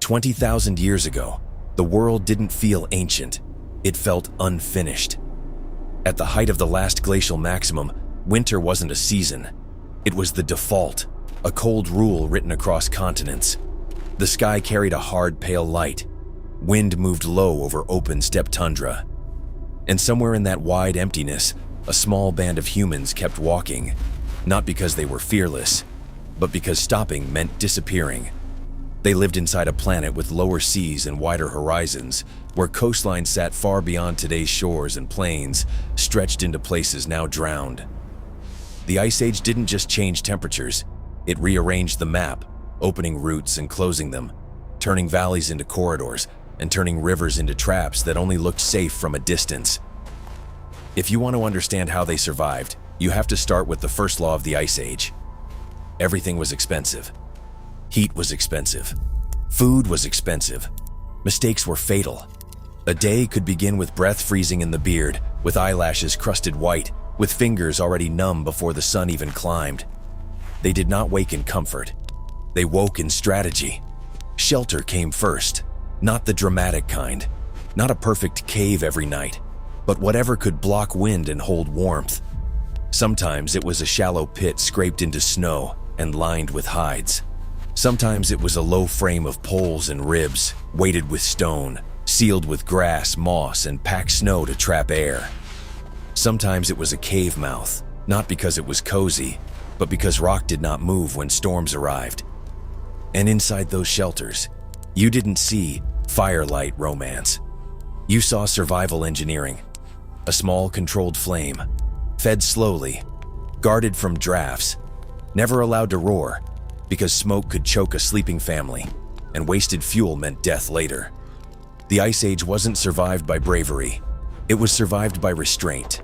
20,000 years ago, the world didn't feel ancient. It felt unfinished. At the height of the Last Glacial Maximum, winter wasn't a season. It was the default, a cold rule written across continents. The sky carried a hard, pale light. Wind moved low over open steppe tundra. And somewhere in that wide emptiness, a small band of humans kept walking, not because they were fearless, but because stopping meant disappearing. They lived inside a planet with lower seas and wider horizons, where coastlines sat far beyond today's shores and plains, stretched into places now drowned. The Ice Age didn't just change temperatures, it rearranged the map, opening routes and closing them, turning valleys into corridors, and turning rivers into traps that only looked safe from a distance. If you want to understand how they survived, you have to start with the first law of the Ice Age. Everything was expensive. Heat was expensive. Food was expensive. Mistakes were fatal. A day could begin with breath freezing in the beard, with eyelashes crusted white, with fingers already numb before the sun even climbed. They did not wake in comfort. They woke in strategy. Shelter came first, not the dramatic kind, not a perfect cave every night, but whatever could block wind and hold warmth. Sometimes it was a shallow pit scraped into snow and lined with hides. Sometimes it was a low frame of poles and ribs, weighted with stone, sealed with grass, moss, and packed snow to trap air. Sometimes it was a cave mouth, not because it was cozy, but because rock did not move when storms arrived. And inside those shelters, you didn't see firelight romance. You saw survival engineering, a small controlled flame, fed slowly, guarded from drafts, never allowed to roar, because smoke could choke a sleeping family, and wasted fuel meant death later. The Ice Age wasn't survived by bravery, it was survived by restraint.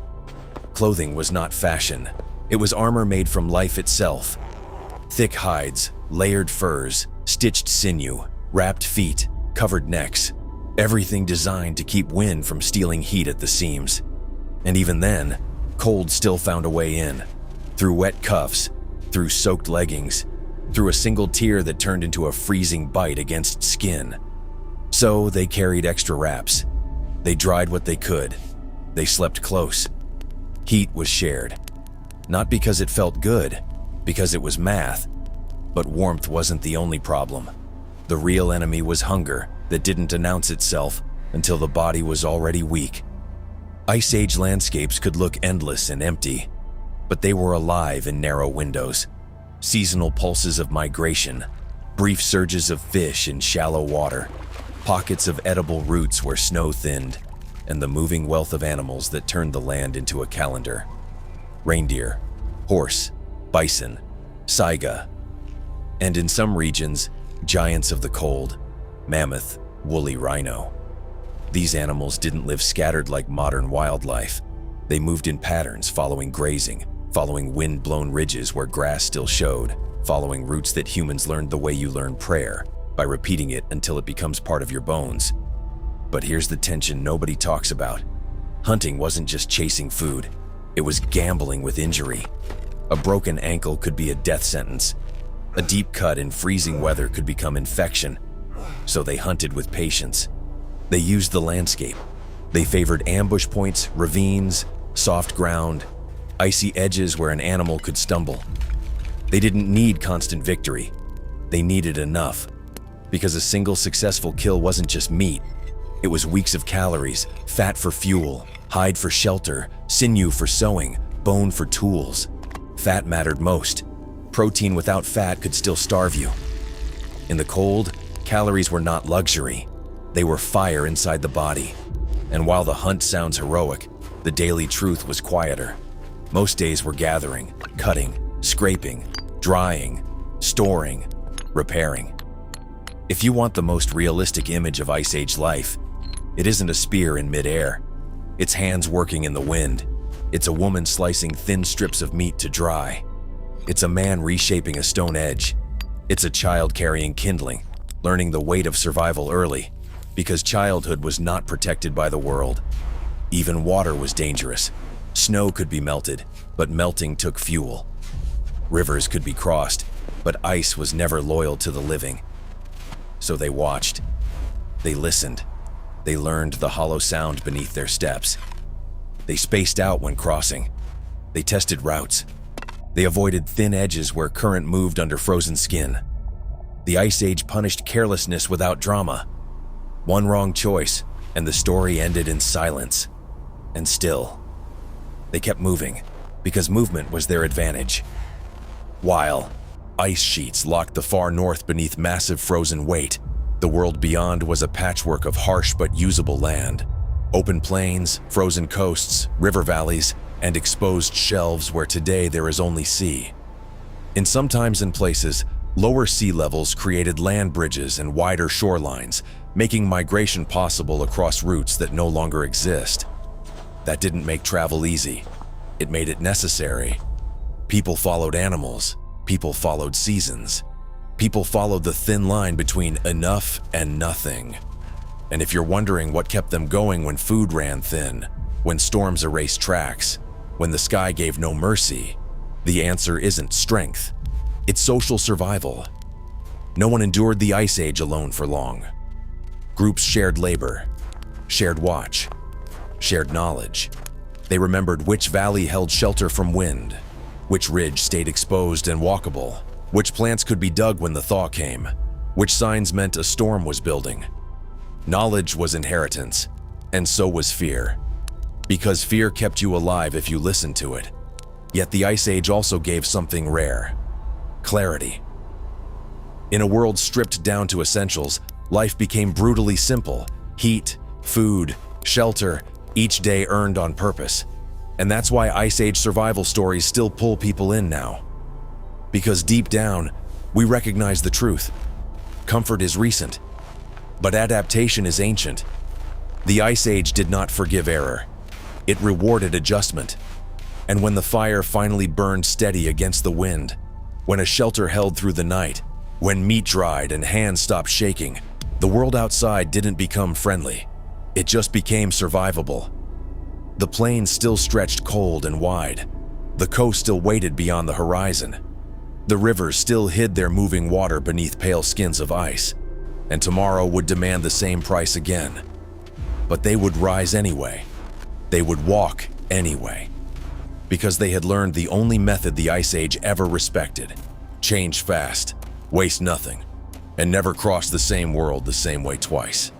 Clothing was not fashion, it was armor made from life itself. Thick hides, layered furs, stitched sinew, wrapped feet, covered necks, everything designed to keep wind from stealing heat at the seams. And even then, cold still found a way in, through wet cuffs, through soaked leggings, through a single tear that turned into a freezing bite against skin. So they carried extra wraps. They dried what they could. They slept close. Heat was shared. Not because it felt good, because it was math. But warmth wasn't the only problem. The real enemy was hunger that didn't announce itself until the body was already weak. Ice Age landscapes could look endless and empty, but they were alive in narrow windows. Seasonal pulses of migration, brief surges of fish in shallow water, pockets of edible roots where snow thinned, and the moving wealth of animals that turned the land into a calendar. Reindeer, horse, bison, saiga, and in some regions, giants of the cold, mammoth, woolly rhino. These animals didn't live scattered like modern wildlife. They moved in patterns, following grazing, following wind-blown ridges where grass still showed, following routes that humans learned the way you learn prayer, by repeating it until it becomes part of your bones. But here's the tension nobody talks about. Hunting wasn't just chasing food, it was gambling with injury. A broken ankle could be a death sentence. A deep cut in freezing weather could become infection. So they hunted with patience. They used the landscape. They favored ambush points, ravines, soft ground, icy edges where an animal could stumble. They didn't need constant victory. They needed enough. Because a single successful kill wasn't just meat. It was weeks of calories, fat for fuel, hide for shelter, sinew for sewing, bone for tools. Fat mattered most. Protein without fat could still starve you. In the cold, calories were not luxury. They were fire inside the body. And while the hunt sounds heroic, the daily truth was quieter. Most days were gathering, cutting, scraping, drying, storing, repairing. If you want the most realistic image of Ice Age life, it isn't a spear in midair. It's hands working in the wind. It's a woman slicing thin strips of meat to dry. It's a man reshaping a stone edge. It's a child carrying kindling, learning the weight of survival early, because childhood was not protected by the world. Even water was dangerous. Snow could be melted, but melting took fuel. Rivers could be crossed, but ice was never loyal to the living. So they watched. They listened. They learned the hollow sound beneath their steps. They spaced out when crossing. They tested routes. They avoided thin edges where current moved under frozen skin. The Ice Age punished carelessness without drama. One wrong choice, and the story ended in silence. And still, they kept moving, because movement was their advantage. While ice sheets locked the far north beneath massive frozen weight, the world beyond was a patchwork of harsh but usable land. Open plains, frozen coasts, river valleys, and exposed shelves where today there is only sea. In sometimes in places, lower sea levels created land bridges and wider shorelines, making migration possible across routes that no longer exist. That didn't make travel easy. It made it necessary. People followed animals. People followed seasons. People followed the thin line between enough and nothing. And if you're wondering what kept them going when food ran thin, when storms erased tracks, when the sky gave no mercy, the answer isn't strength. It's social survival. No one endured the Ice Age alone for long. Groups shared labor, shared watch, shared knowledge. They remembered which valley held shelter from wind, which ridge stayed exposed and walkable, which plants could be dug when the thaw came, which signs meant a storm was building. Knowledge was inheritance, and so was fear. Because fear kept you alive if you listened to it. Yet the Ice Age also gave something rare: clarity. In a world stripped down to essentials, life became brutally simple: heat, food, shelter, each day earned on purpose. And that's why Ice Age survival stories still pull people in now. Because deep down, we recognize the truth. Comfort is recent, but adaptation is ancient. The Ice Age did not forgive error. It rewarded adjustment. And when the fire finally burned steady against the wind, when a shelter held through the night, when meat dried and hands stopped shaking, the world outside didn't become friendly. It just became survivable. The plains still stretched cold and wide. The coast still waited beyond the horizon. The rivers still hid their moving water beneath pale skins of ice. And tomorrow would demand the same price again. But they would rise anyway. They would walk anyway. Because they had learned the only method the Ice Age ever respected: change fast, waste nothing, and never cross the same world the same way twice.